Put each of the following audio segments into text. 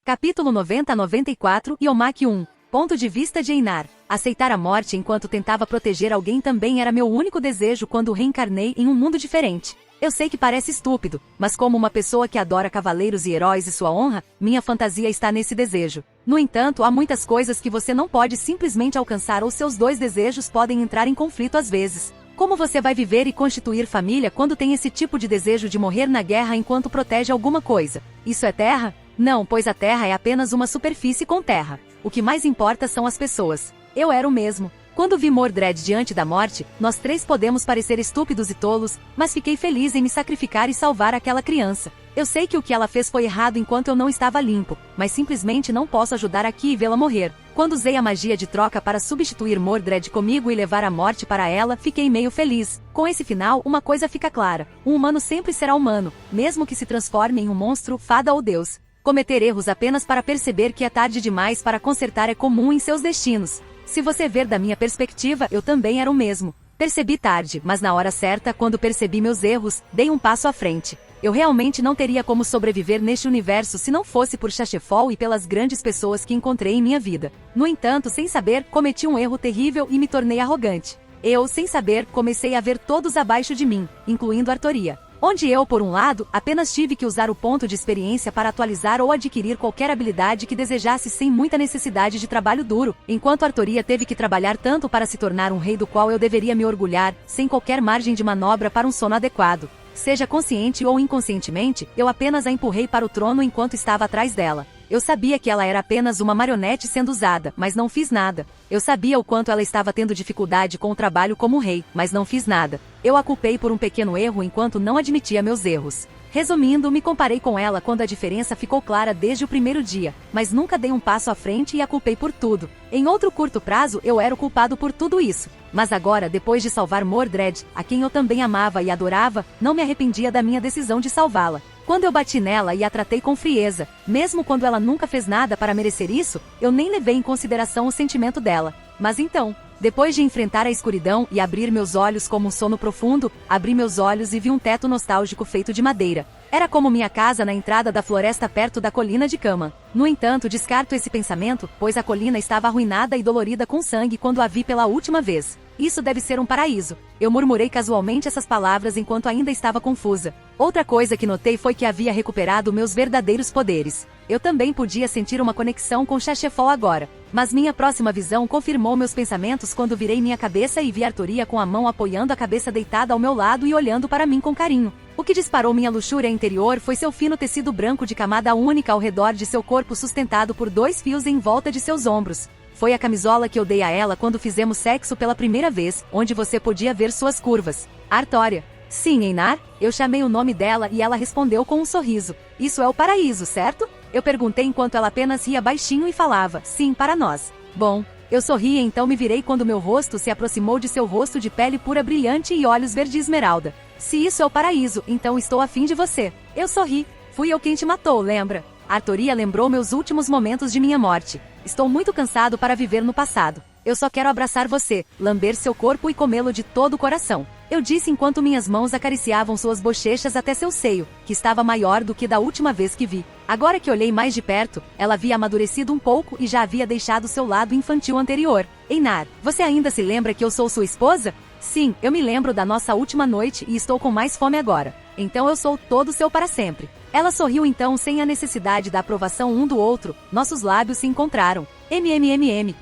Capítulo 90 a 94 Iomak 1. Ponto de vista de Einar. Aceitar a morte enquanto tentava proteger alguém também era meu único desejo quando reencarnei em um mundo diferente. Eu sei que parece estúpido, mas como uma pessoa que adora cavaleiros e heróis e sua honra, minha fantasia está nesse desejo. No entanto, há muitas coisas que você não pode simplesmente alcançar ou seus dois desejos podem entrar em conflito às vezes. Como você vai viver e constituir família quando tem esse tipo de desejo de morrer na guerra enquanto protege alguma coisa? Isso é terra? Não, pois a terra é apenas uma superfície com terra. O que mais importa são as pessoas. Eu era o mesmo. Quando vi Mordred diante da morte, nós três podemos parecer estúpidos e tolos, mas fiquei feliz em me sacrificar e salvar aquela criança. Eu sei que o que ela fez foi errado enquanto eu não estava limpo, mas simplesmente não posso ajudar aqui e vê-la morrer. Quando usei a magia de troca para substituir Mordred comigo e levar a morte para ela, fiquei meio feliz. Com esse final, uma coisa fica clara: um humano sempre será humano, mesmo que se transforme em um monstro, fada ou deus. Cometer erros apenas para perceber que é tarde demais para consertar é comum em seus destinos. Se você ver da minha perspectiva, eu também era o mesmo. Percebi tarde, mas na hora certa, quando percebi meus erros, dei um passo à frente. Eu realmente não teria como sobreviver neste universo se não fosse por Shachefol e pelas grandes pessoas que encontrei em minha vida. No entanto, sem saber, cometi um erro terrível e me tornei arrogante. Eu, sem saber, comecei a ver todos abaixo de mim, incluindo Artoria. Onde eu, por um lado, apenas tive que usar o ponto de experiência para atualizar ou adquirir qualquer habilidade que desejasse sem muita necessidade de trabalho duro, enquanto Artoria teve que trabalhar tanto para se tornar um rei do qual eu deveria me orgulhar, sem qualquer margem de manobra para um sono adequado. Seja consciente ou inconscientemente, eu apenas a empurrei para o trono enquanto estava atrás dela. Eu sabia que ela era apenas uma marionete sendo usada, mas não fiz nada. Eu sabia o quanto ela estava tendo dificuldade com o trabalho como rei, mas não fiz nada. Eu a culpei por um pequeno erro enquanto não admitia meus erros. Resumindo, me comparei com ela quando a diferença ficou clara desde o primeiro dia, mas nunca dei um passo à frente e a culpei por tudo. Em outro curto prazo, eu era o culpado por tudo isso. Mas agora, depois de salvar Mordred, a quem eu também amava e adorava, não me arrependia da minha decisão de salvá-la. Quando eu bati nela e a tratei com frieza, mesmo quando ela nunca fez nada para merecer isso, eu nem levei em consideração o sentimento dela. Mas então, depois de enfrentar a escuridão e abrir meus olhos como um sono profundo, abri meus olhos e vi um teto nostálgico feito de madeira. Era como minha casa na entrada da floresta perto da colina de Kaman. No entanto, descarto esse pensamento, pois a colina estava arruinada e dolorida com sangue quando a vi pela última vez. Isso deve ser um paraíso. Eu murmurei casualmente essas palavras enquanto ainda estava confusa. Outra coisa que notei foi que havia recuperado meus verdadeiros poderes. Eu também podia sentir uma conexão com Shachefol agora. Mas minha próxima visão confirmou meus pensamentos quando virei minha cabeça e vi Artoria com a mão apoiando a cabeça deitada ao meu lado e olhando para mim com carinho. O que disparou minha luxúria interior foi seu fino tecido branco de camada única ao redor de seu corpo sustentado por 2 fios em volta de seus ombros. Foi a camisola que eu dei a ela quando fizemos sexo pela primeira vez, onde você podia ver suas curvas. Artoria. Sim, Einar? Eu chamei o nome dela e ela respondeu com um sorriso. Isso é o paraíso, certo? Eu perguntei enquanto ela apenas ria baixinho e falava, sim, para nós. Bom, eu sorri e então me virei quando meu rosto se aproximou de seu rosto de pele pura brilhante e olhos verde esmeralda. Se isso é o paraíso, então estou afim de você. Eu sorri. Fui eu quem te matou, lembra? Artoria lembrou meus últimos momentos de minha morte. Estou muito cansado para viver no passado. Eu só quero abraçar você, lamber seu corpo e comê-lo de todo o coração. Eu disse enquanto minhas mãos acariciavam suas bochechas até seu seio, que estava maior do que da última vez que vi. Agora que olhei mais de perto, ela havia amadurecido um pouco e já havia deixado seu lado infantil anterior. Einar, você ainda se lembra que eu sou sua esposa? Sim, eu me lembro da nossa última noite e estou com mais fome agora. Então eu sou todo seu para sempre. Ela sorriu então sem a necessidade da aprovação um do outro, nossos lábios se encontraram.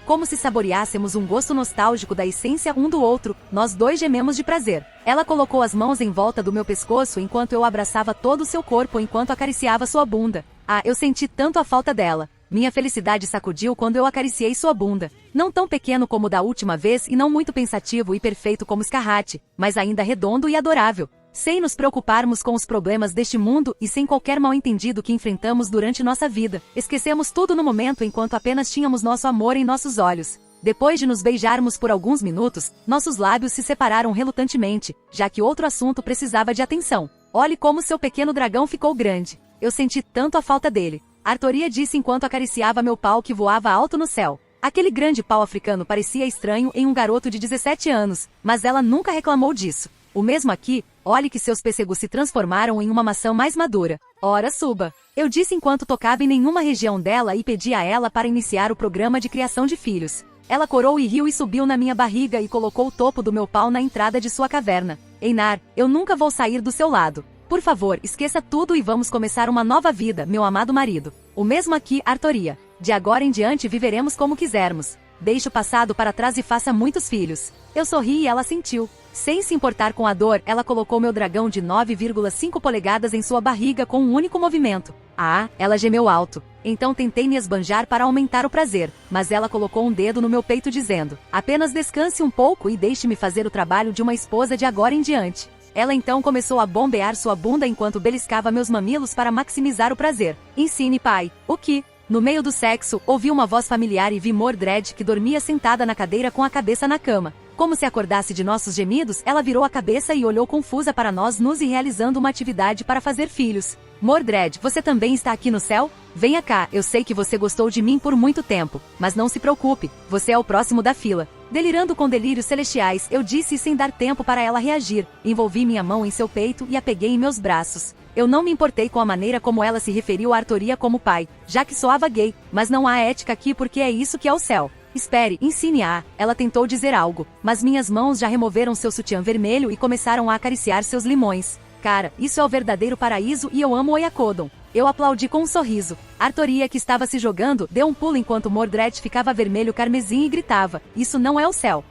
Como se saboreássemos um gosto nostálgico da essência um do outro, nós dois gememos de prazer. Ela colocou as mãos em volta do meu pescoço enquanto eu abraçava todo o seu corpo enquanto acariciava sua bunda. Ah, eu senti tanto a falta dela. Minha felicidade sacudiu quando eu acariciei sua bunda. Não tão pequeno como da última vez e não muito pensativo e perfeito como Scarrat, mas ainda redondo e adorável. Sem nos preocuparmos com os problemas deste mundo e sem qualquer mal-entendido que enfrentamos durante nossa vida, esquecemos tudo no momento enquanto apenas tínhamos nosso amor em nossos olhos. Depois de nos beijarmos por alguns minutos, nossos lábios se separaram relutantemente, já que outro assunto precisava de atenção. Olhe como seu pequeno dragão ficou grande. Eu senti tanto a falta dele. Artoria disse enquanto acariciava meu pau que voava alto no céu. Aquele grande pau africano parecia estranho em um garoto de 17 anos, mas ela nunca reclamou disso. O mesmo aqui, olhe que seus pêssegos se transformaram em uma maçã mais madura. Ora suba. Eu disse enquanto tocava em nenhuma região dela e pedi a ela para iniciar o programa de criação de filhos. Ela corou e riu e subiu na minha barriga e colocou o topo do meu pau na entrada de sua caverna. Einar, eu nunca vou sair do seu lado. Por favor, esqueça tudo e vamos começar uma nova vida, meu amado marido. O mesmo aqui, Artoria. De agora em diante viveremos como quisermos. Deixe o passado para trás e faça muitos filhos. Eu sorri e ela sentiu. Sem se importar com a dor, ela colocou meu dragão de 9,5 polegadas em sua barriga com um único movimento. Ah, ela gemeu alto. Então tentei me esbanjar para aumentar o prazer, mas ela colocou um dedo no meu peito dizendo: apenas descanse um pouco e deixe-me fazer o trabalho de uma esposa de agora em diante. Ela então começou a bombear sua bunda enquanto beliscava meus mamilos para maximizar o prazer. Ensine, pai. O que? No meio do sexo, ouvi uma voz familiar e vi Mordred, que dormia sentada na cadeira com a cabeça na cama. Como se acordasse de nossos gemidos, ela virou a cabeça e olhou confusa para nós nus e realizando uma atividade para fazer filhos. Mordred, você também está aqui no céu? Venha cá, eu sei que você gostou de mim por muito tempo, mas não se preocupe, você é o próximo da fila. Delirando com delírios celestiais, eu disse sem dar tempo para ela reagir. Envolvi minha mão em seu peito e a peguei em meus braços. Eu não me importei com a maneira como ela se referiu a Artoria como pai, já que soava gay, mas não há ética aqui porque é isso que é o céu. Espere, ensine-a. Ela tentou dizer algo, mas minhas mãos já removeram seu sutiã vermelho e começaram a acariciar seus limões. Cara, isso é o verdadeiro paraíso e eu amo Oyakodon. Eu aplaudi com um sorriso. Artoria, que estava se jogando, deu um pulo enquanto Mordred ficava vermelho carmesim e gritava: isso não é o céu.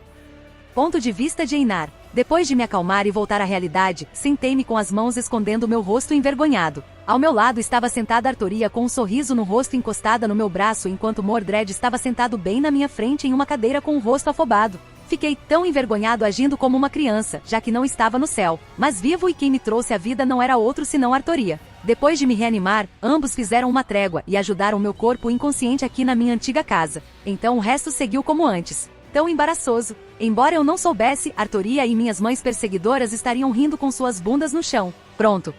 Ponto de vista de Einar. Depois de me acalmar e voltar à realidade, sentei-me com as mãos escondendo meu rosto envergonhado. Ao meu lado estava sentada Artoria com um sorriso no rosto encostada no meu braço enquanto Mordred estava sentado bem na minha frente em uma cadeira com o rosto afobado. Fiquei tão envergonhado agindo como uma criança, já que não estava no céu, mas vivo e quem me trouxe a vida não era outro senão Artoria. Depois de me reanimar, ambos fizeram uma trégua e ajudaram meu corpo inconsciente aqui na minha antiga casa. Então o resto seguiu como antes. Tão embaraçoso. Embora eu não soubesse, Artoria e minhas mães perseguidoras estariam rindo com suas bundas no chão. Pronto.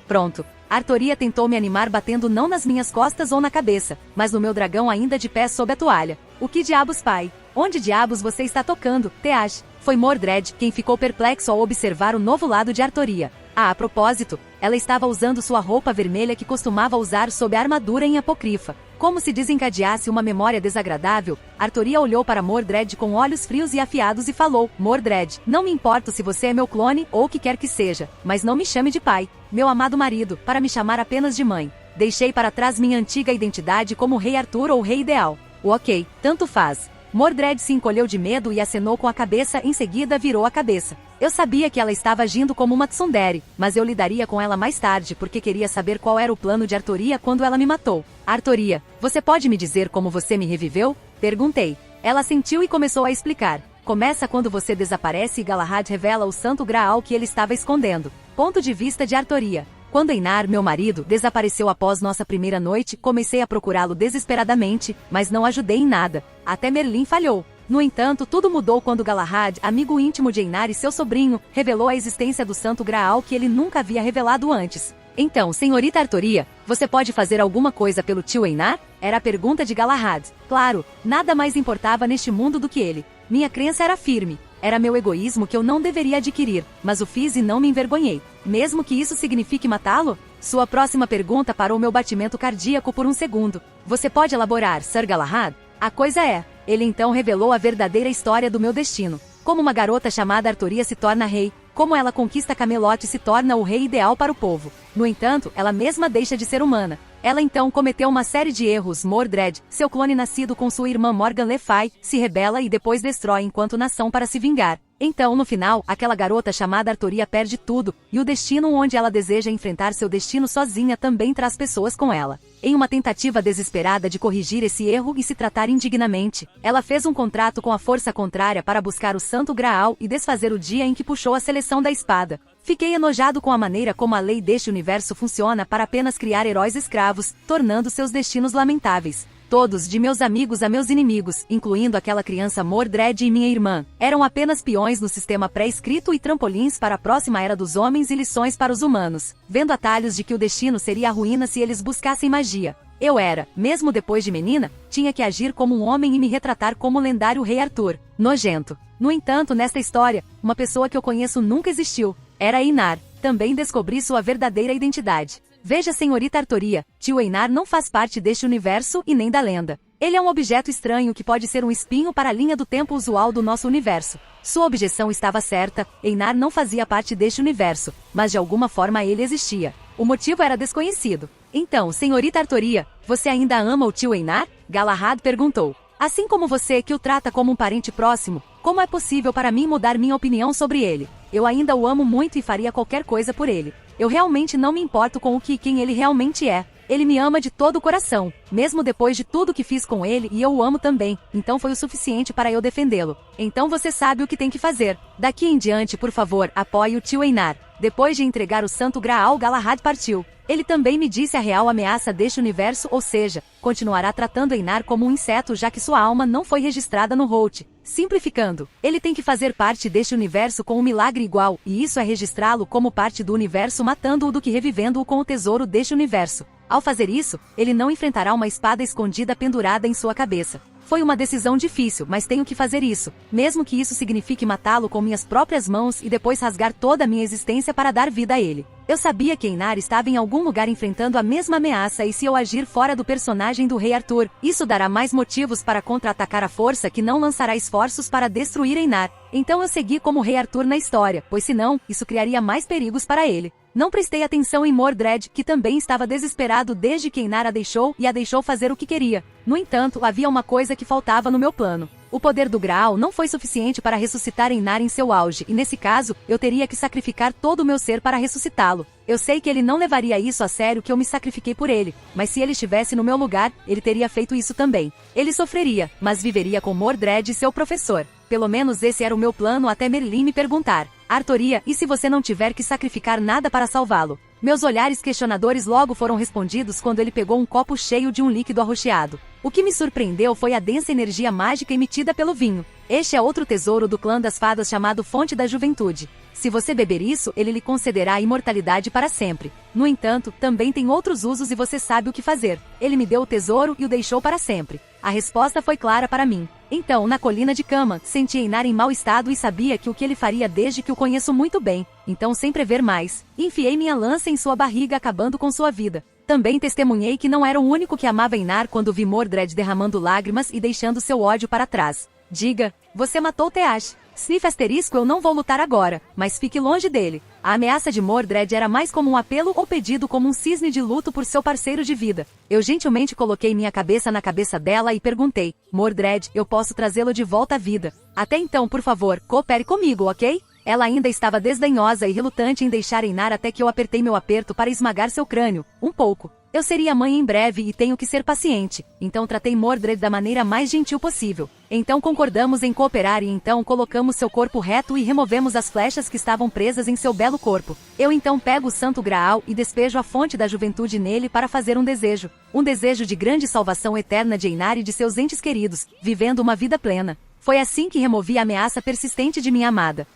Artoria tentou me animar batendo não nas minhas costas ou na cabeça, mas no meu dragão ainda de pé sob a toalha. O que diabos, pai? Onde diabos você está tocando, Teaj? Foi Mordred quem ficou perplexo ao observar o novo lado de Artoria. Ah, a propósito, ela estava usando sua roupa vermelha que costumava usar sob a armadura em Apócrifa. Como se desencadeasse uma memória desagradável, Artoria olhou para Mordred com olhos frios e afiados e falou: Mordred, não me importo se você é meu clone ou o que quer que seja, mas não me chame de pai, meu amado marido, para me chamar apenas de mãe. Deixei para trás minha antiga identidade como Rei Arthur ou Rei Ideal. Ok, tanto faz. Mordred se encolheu de medo e acenou com a cabeça, em seguida virou a cabeça. Eu sabia que ela estava agindo como uma tsundere, mas eu lidaria com ela mais tarde porque queria saber qual era o plano de Artoria quando ela me matou. Artoria, você pode me dizer como você me reviveu? Perguntei. Ela sentiu e começou a explicar. Começa quando você desaparece e Galahad revela o santo Graal que ele estava escondendo. Ponto de vista de Artoria. Quando Einar, meu marido, desapareceu após nossa primeira noite, comecei a procurá-lo desesperadamente, mas não ajudei em nada. Até Merlin falhou. No entanto, tudo mudou quando Galahad, amigo íntimo de Einar e seu sobrinho, revelou a existência do Santo Graal que ele nunca havia revelado antes. Então, senhorita Artoria, você pode fazer alguma coisa pelo tio Einar? Era a pergunta de Galahad. Claro, nada mais importava neste mundo do que ele. Minha crença era firme. Era meu egoísmo que eu não deveria adquirir, mas o fiz e não me envergonhei. Mesmo que isso signifique matá-lo? Sua próxima pergunta parou meu batimento cardíaco por um segundo. Você pode elaborar, Sir Galahad? A coisa é, ele então revelou a verdadeira história do meu destino. Como uma garota chamada Artoria se torna rei, como ela conquista Camelot e se torna o rei ideal para o povo. No entanto, ela mesma deixa de ser humana. Ela então cometeu uma série de erros. Mordred, seu clone nascido com sua irmã Morgan Le Fay, se rebela e depois destrói enquanto nação para se vingar. Então, no final, aquela garota chamada Artoria perde tudo, e o destino onde ela deseja enfrentar seu destino sozinha também traz pessoas com ela. Em uma tentativa desesperada de corrigir esse erro e se tratar indignamente, ela fez um contrato com a força contrária para buscar o Santo Graal e desfazer o dia em que puxou a seleção da espada. Fiquei enojado com a maneira como a lei deste universo funciona para apenas criar heróis escravos, tornando seus destinos lamentáveis. Todos, de meus amigos a meus inimigos, incluindo aquela criança Mordred e minha irmã, eram apenas peões no sistema pré-escrito e trampolins para a próxima era dos homens e lições para os humanos, vendo atalhos de que o destino seria a ruína se eles buscassem magia. Eu era, mesmo depois de menina, tinha que agir como um homem e me retratar como o lendário Rei Arthur. Nojento. No entanto, nesta história, uma pessoa que eu conheço nunca existiu. Era Einar. Também descobri sua verdadeira identidade. Veja, senhorita Artoria, tio Einar não faz parte deste universo e nem da lenda. Ele é um objeto estranho que pode ser um espinho para a linha do tempo usual do nosso universo. Sua objeção estava certa, Einar não fazia parte deste universo, mas de alguma forma ele existia. O motivo era desconhecido. Então, senhorita Artoria, você ainda ama o tio Einar? Galahad perguntou. Assim como você, que o trata como um parente próximo, como é possível para mim mudar minha opinião sobre ele? Eu ainda o amo muito e faria qualquer coisa por ele. Eu realmente não me importo com quem ele realmente é. Ele me ama de todo o coração, mesmo depois de tudo que fiz com ele, e eu o amo também, então foi o suficiente para eu defendê-lo. Então você sabe o que tem que fazer. Daqui em diante, por favor, apoie o tio Einar. Depois de entregar o Santo Graal, Galahad partiu. Ele também me disse a real ameaça deste universo, ou seja, continuará tratando Einar como um inseto já que sua alma não foi registrada no Holt. Simplificando, ele tem que fazer parte deste universo com um milagre igual, e isso é registrá-lo como parte do universo matando-o do que revivendo-o com o tesouro deste universo. Ao fazer isso, ele não enfrentará uma espada escondida pendurada em sua cabeça. Foi uma decisão difícil, mas tenho que fazer isso, mesmo que isso signifique matá-lo com minhas próprias mãos e depois rasgar toda a minha existência para dar vida a ele. Eu sabia que Einar estava em algum lugar enfrentando a mesma ameaça e se eu agir fora do personagem do Rei Arthur, isso dará mais motivos para contra-atacar a força que não lançará esforços para destruir Einar. Então eu segui como Rei Arthur na história, pois senão, isso criaria mais perigos para ele. Não prestei atenção em Mordred, que também estava desesperado desde que Einar a deixou e a deixou fazer o que queria. No entanto, havia uma coisa que faltava no meu plano. O poder do Graal não foi suficiente para ressuscitar Einar em seu auge, e nesse caso, eu teria que sacrificar todo o meu ser para ressuscitá-lo. Eu sei que ele não levaria isso a sério que eu me sacrifiquei por ele, mas se ele estivesse no meu lugar, ele teria feito isso também. Ele sofreria, mas viveria com Mordred, seu professor. Pelo menos esse era o meu plano até Merlin me perguntar: Artoria, e se você não tiver que sacrificar nada para salvá-lo? Meus olhares questionadores logo foram respondidos quando ele pegou um copo cheio de um líquido arroxeado. O que me surpreendeu foi a densa energia mágica emitida pelo vinho. Este é outro tesouro do clã das fadas chamado Fonte da Juventude. Se você beber isso, ele lhe concederá a imortalidade para sempre. No entanto, também tem outros usos e você sabe o que fazer. Ele me deu o tesouro e o deixou para sempre. A resposta foi clara para mim. Então, na colina de Cama, senti Einar em mau estado e sabia que o que ele faria desde que o conheço muito bem. Então, sem prever mais, enfiei minha lança em sua barriga acabando com sua vida. Também testemunhei que não era o único que amava Einar quando vi Mordred derramando lágrimas e deixando seu ódio para trás. Diga, você matou Teash. Sniff asterisco, eu não vou lutar agora, mas fique longe dele. A ameaça de Mordred era mais como um apelo ou pedido como um cisne de luto por seu parceiro de vida. Eu gentilmente coloquei minha cabeça na cabeça dela e perguntei: Mordred, eu posso trazê-lo de volta à vida. Até então, por favor, coopere comigo, ok? Ela ainda estava desdenhosa e relutante em deixar Einar até que eu apertei meu aperto para esmagar seu crânio, um pouco. Eu seria mãe em breve e tenho que ser paciente, então tratei Mordred da maneira mais gentil possível. Então concordamos em cooperar e então colocamos seu corpo reto e removemos as flechas que estavam presas em seu belo corpo. Eu então pego o Santo Graal e despejo a Fonte da Juventude nele para fazer um desejo de grande salvação eterna de Einar e de seus entes queridos, vivendo uma vida plena. Foi assim que removi a ameaça persistente de minha amada.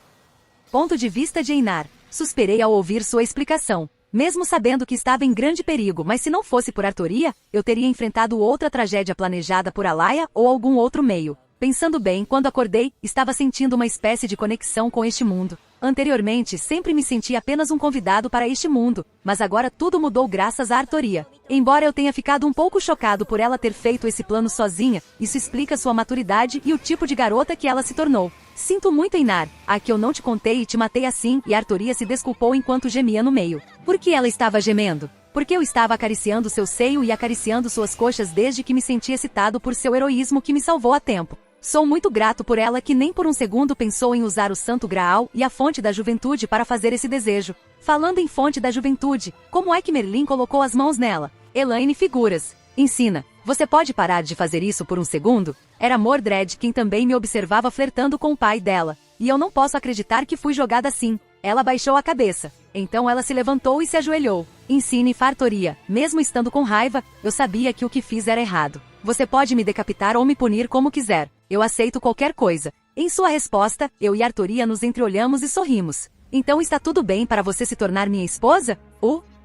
Ponto de vista de Einar. Suspirei ao ouvir sua explicação. Mesmo sabendo que estava em grande perigo, mas se não fosse por Artoria, eu teria enfrentado outra tragédia planejada por Alaia ou algum outro meio. Pensando bem, quando acordei, estava sentindo uma espécie de conexão com este mundo. Anteriormente, sempre me senti apenas um convidado para este mundo, mas agora tudo mudou graças a Artoria. Embora eu tenha ficado um pouco chocado por ela ter feito esse plano sozinha, isso explica sua maturidade e o tipo de garota que ela se tornou. Sinto muito, Einar, que eu não te contei e te matei assim, e Artoria se desculpou enquanto gemia no meio. Por que ela estava gemendo? Porque eu estava acariciando seu seio e acariciando suas coxas desde que me senti excitado por seu heroísmo que me salvou a tempo. Sou muito grato por ela que nem por um segundo pensou em usar o Santo Graal e a Fonte da Juventude para fazer esse desejo. Falando em Fonte da Juventude, como é que Merlin colocou as mãos nela? Elaine Figuras. Ensina. Você pode parar de fazer isso por um segundo? Era Mordred quem também me observava flertando com o pai dela. E eu não posso acreditar que fui jogada assim. Ela baixou a cabeça. Então ela se levantou e se ajoelhou. Ensine Fartoria. Mesmo estando com raiva, eu sabia que o que fiz era errado. Você pode me decapitar ou me punir como quiser. Eu aceito qualquer coisa. Em sua resposta, eu e Artoria nos entreolhamos e sorrimos. Então está tudo bem para você se tornar minha esposa?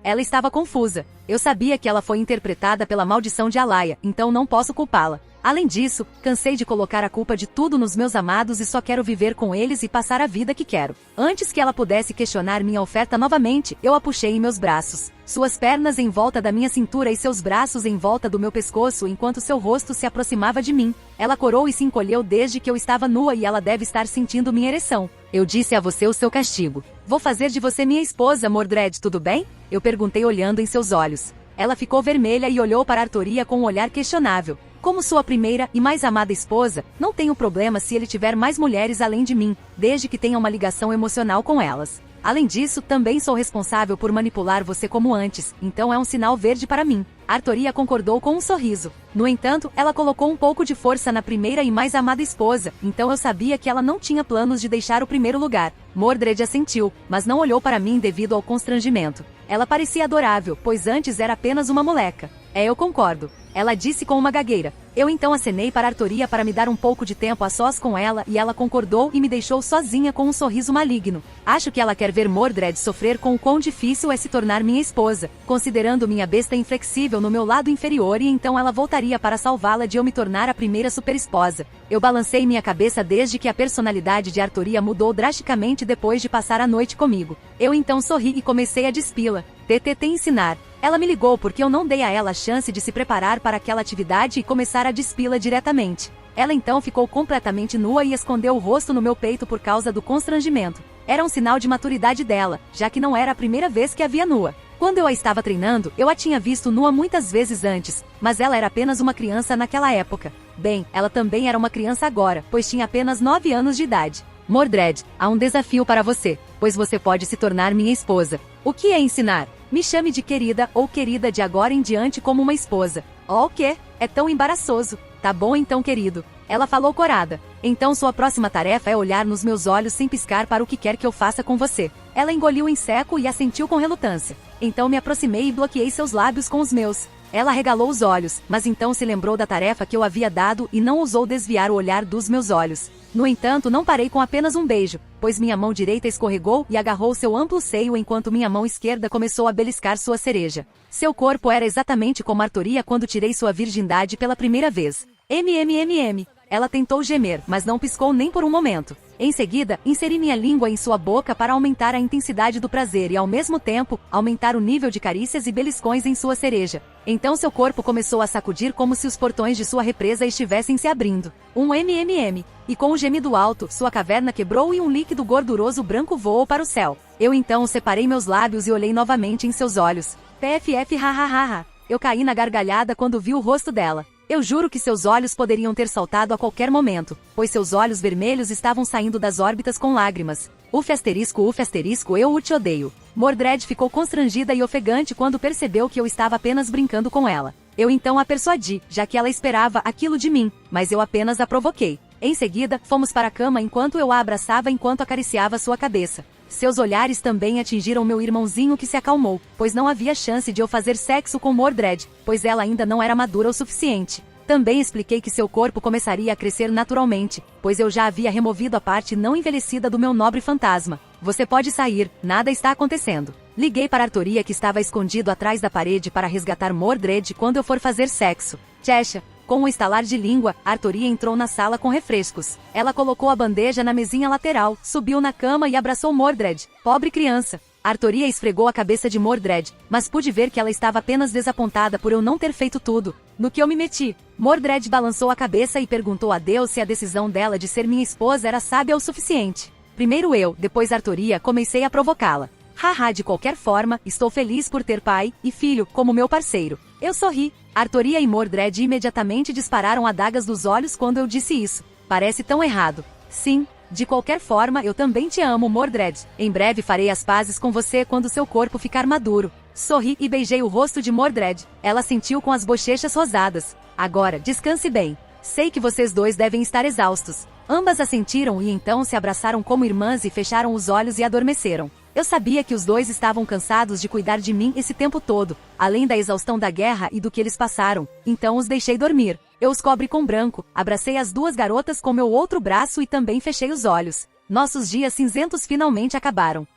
Ela estava confusa. Eu sabia que ela foi interpretada pela maldição de Alaya, então não posso culpá-la. Além disso, cansei de colocar a culpa de tudo nos meus amados e só quero viver com eles e passar a vida que quero. Antes que ela pudesse questionar minha oferta novamente, eu a puxei em meus braços. Suas pernas em volta da minha cintura e seus braços em volta do meu pescoço enquanto seu rosto se aproximava de mim. Ela corou e se encolheu desde que eu estava nua e ela deve estar sentindo minha ereção. Eu disse a você o seu castigo. Vou fazer de você minha esposa, Mordred, tudo bem? Eu perguntei olhando em seus olhos. Ela ficou vermelha e olhou para Artoria com um olhar questionável. Como sua primeira e mais amada esposa, não tenho problema se ele tiver mais mulheres além de mim, desde que tenha uma ligação emocional com elas. Além disso, também sou responsável por manipular você como antes, então é um sinal verde para mim. Artoria concordou com um sorriso. No entanto, ela colocou um pouco de força na primeira e mais amada esposa, então eu sabia que ela não tinha planos de deixar o primeiro lugar. Mordred assentiu, mas não olhou para mim devido ao constrangimento. Ela parecia adorável, pois antes era apenas uma moleca. Eu concordo. Ela disse com uma gagueira. Eu então acenei para Artoria para me dar um pouco de tempo a sós com ela e ela concordou e me deixou sozinha com um sorriso maligno. Acho que ela quer ver Mordred sofrer com o quão difícil é se tornar minha esposa, considerando minha besta inflexível no meu lado inferior e então ela voltaria para salvá-la de eu me tornar a primeira superesposa. Eu balancei minha cabeça desde que a personalidade de Artoria mudou drasticamente depois de passar a noite comigo. Eu então sorri e comecei a despi-la. TTT ensinar. Ela me ligou porque eu não dei a ela a chance de se preparar para aquela atividade e começar a despi-la diretamente. Ela então ficou completamente nua e escondeu o rosto no meu peito por causa do constrangimento. Era um sinal de maturidade dela, já que não era a primeira vez que a via nua. Quando eu a estava treinando, eu a tinha visto nua muitas vezes antes, mas ela era apenas uma criança naquela época. Bem, ela também era uma criança agora, pois tinha apenas 9 anos de idade. Mordred, há um desafio para você, pois você pode se tornar minha esposa. O que é ensinar? Me chame de querida ou querida de agora em diante como uma esposa. Oh, o quê? É tão embaraçoso. Tá bom então, querido. Ela falou corada. Então sua próxima tarefa é olhar nos meus olhos sem piscar para o que quer que eu faça com você. Ela engoliu em seco e assentiu com relutância. Então me aproximei e bloqueei seus lábios com os meus. Ela regalou os olhos, mas então se lembrou da tarefa que eu havia dado e não ousou desviar o olhar dos meus olhos. No entanto, não parei com apenas um beijo, pois minha mão direita escorregou e agarrou seu amplo seio enquanto minha mão esquerda começou a beliscar sua cereja. Seu corpo era exatamente como Artoria quando tirei sua virgindade pela primeira vez. MMMM. Ela tentou gemer, mas não piscou nem por um momento. Em seguida, inseri minha língua em sua boca para aumentar a intensidade do prazer e, ao mesmo tempo, aumentar o nível de carícias e beliscões em sua cereja. Então seu corpo começou a sacudir como se os portões de sua represa estivessem se abrindo. Um MMM. E com um gemido alto, sua caverna quebrou e um líquido gorduroso branco voou para o céu. Eu então separei meus lábios e olhei novamente em seus olhos. PFF hahaha. Eu caí na gargalhada quando vi o rosto dela. Eu juro que seus olhos poderiam ter saltado a qualquer momento, pois seus olhos vermelhos estavam saindo das órbitas com lágrimas. Uf asterisco, eu te odeio. Mordred ficou constrangida e ofegante quando percebeu que eu estava apenas brincando com ela. Eu então a persuadi, já que ela esperava aquilo de mim, mas eu apenas a provoquei. Em seguida, fomos para a cama enquanto eu a abraçava enquanto acariciava sua cabeça. Seus olhares também atingiram meu irmãozinho que se acalmou, pois não havia chance de eu fazer sexo com Mordred, pois ela ainda não era madura o suficiente. Também expliquei que seu corpo começaria a crescer naturalmente, pois eu já havia removido a parte não envelhecida do meu nobre fantasma. Você pode sair, nada está acontecendo. Liguei para Artoria que estava escondido atrás da parede para resgatar Mordred quando eu for fazer sexo. Tchecha. Com um estalar de língua, Artoria entrou na sala com refrescos. Ela colocou a bandeja na mesinha lateral, subiu na cama e abraçou Mordred. Pobre criança. Artoria esfregou a cabeça de Mordred, mas pude ver que ela estava apenas desapontada por eu não ter feito tudo. No que eu me meti. Mordred balançou a cabeça e perguntou a Deus se a decisão dela de ser minha esposa era sábia o suficiente. Primeiro eu, depois Artoria, comecei a provocá-la. Haha, de qualquer forma, estou feliz por ter pai e filho como meu parceiro. Eu sorri. Artoria e Mordred imediatamente dispararam adagas dos olhos quando eu disse isso. Parece tão errado. Sim, de qualquer forma eu também te amo, Mordred. Em breve farei as pazes com você quando seu corpo ficar maduro. Sorri e beijei o rosto de Mordred. Ela sentiu com as bochechas rosadas. Agora, descanse bem. Sei que vocês dois devem estar exaustos. Ambas assentiram e então se abraçaram como irmãs e fecharam os olhos e adormeceram. Eu sabia que os dois estavam cansados de cuidar de mim esse tempo todo, além da exaustão da guerra e do que eles passaram, então os deixei dormir. Eu os cobri com branco, abracei as duas garotas com meu outro braço e também fechei os olhos. Nossos dias cinzentos finalmente acabaram.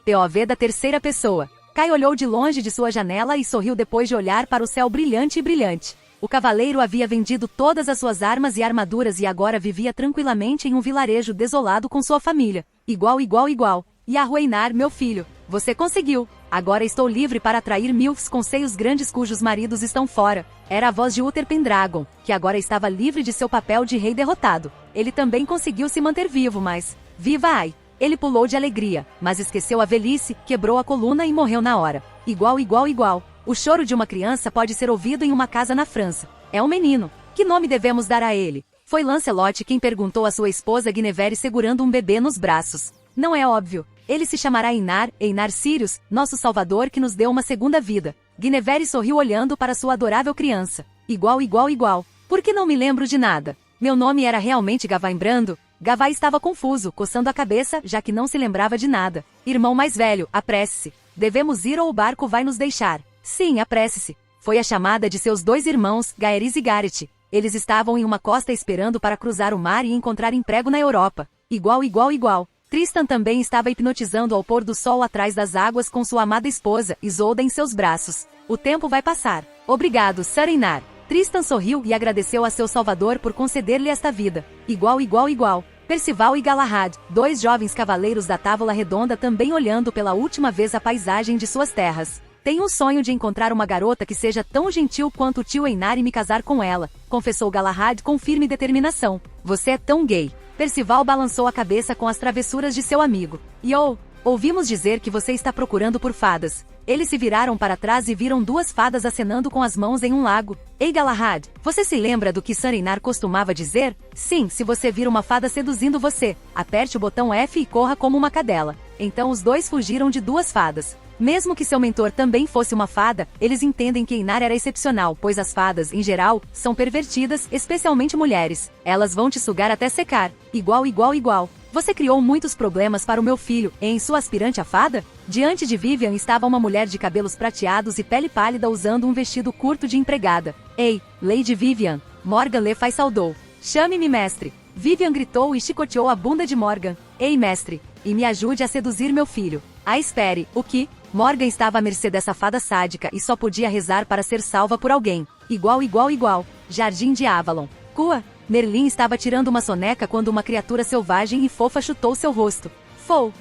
POV da terceira pessoa. Kai olhou de longe de sua janela e sorriu depois de olhar para o céu brilhante e brilhante. O cavaleiro havia vendido todas as suas armas e armaduras e agora vivia tranquilamente em um vilarejo desolado com sua família. Igual. E Arrueinar, meu filho, você conseguiu. Agora estou livre para atrair milfs com seios grandes cujos maridos estão fora. Era a voz de Uther Pendragon, que agora estava livre de seu papel de rei derrotado. Ele também conseguiu se manter vivo, mas... Viva ai! Ele pulou de alegria, mas esqueceu a velhice, quebrou a coluna e morreu na hora. Igual. O choro de uma criança pode ser ouvido em uma casa na França. É um menino. Que nome devemos dar a ele? Foi Lancelot quem perguntou à sua esposa Guinevere segurando um bebê nos braços. Não é óbvio. Ele se chamará Einar Sirius, nosso salvador que nos deu uma segunda vida. Guinevere sorriu olhando para sua adorável criança. Igual. Por que não me lembro de nada? Meu nome era realmente Gavain Brando? Gavai estava confuso, coçando a cabeça, já que não se lembrava de nada. Irmão mais velho, apresse-se. Devemos ir ou o barco vai nos deixar. Sim, apresse-se. Foi a chamada de seus dois irmãos, Gaerys e Gareth. Eles estavam em uma costa esperando para cruzar o mar e encontrar emprego na Europa. Igual. Tristan também estava hipnotizando ao pôr do sol atrás das águas com sua amada esposa, Isolda, em seus braços. O tempo vai passar. Obrigado, Sir Einar. Tristan sorriu e agradeceu a seu salvador por conceder-lhe esta vida. Igual. Percival e Galahad, dois jovens cavaleiros da Távola Redonda também olhando pela última vez a paisagem de suas terras. Tenho um sonho de encontrar uma garota que seja tão gentil quanto o tio Einar e me casar com ela, confessou Galahad com firme determinação. Você é tão gay. Percival balançou a cabeça com as travessuras de seu amigo. Ouvimos dizer que você está procurando por fadas. Eles se viraram para trás e viram duas fadas acenando com as mãos em um lago. Ei Galahad, você se lembra do que Sir Einar costumava dizer? Sim, se você vir uma fada seduzindo você, aperte o botão F e corra como uma cadela. Então os dois fugiram de duas fadas. Mesmo que seu mentor também fosse uma fada, eles entendem que Einar era excepcional, pois as fadas, em geral, são pervertidas, especialmente mulheres. Elas vão te sugar até secar. Igual. Você criou muitos problemas para o meu filho, em sua aspirante a fada? Diante de Vivian estava uma mulher de cabelos prateados e pele pálida usando um vestido curto de empregada. Ei, Lady Vivian! Morgan Le Fay saudou. Chame-me mestre! Vivian gritou e chicoteou a bunda de Morgan. Ei mestre! E me ajude a seduzir meu filho. Espere, o que? Morgan estava à mercê dessa fada sádica e só podia rezar para ser salva por alguém. Igual. Jardim de Avalon. Cua! Merlin estava tirando uma soneca quando uma criatura selvagem e fofa chutou seu rosto. Fou!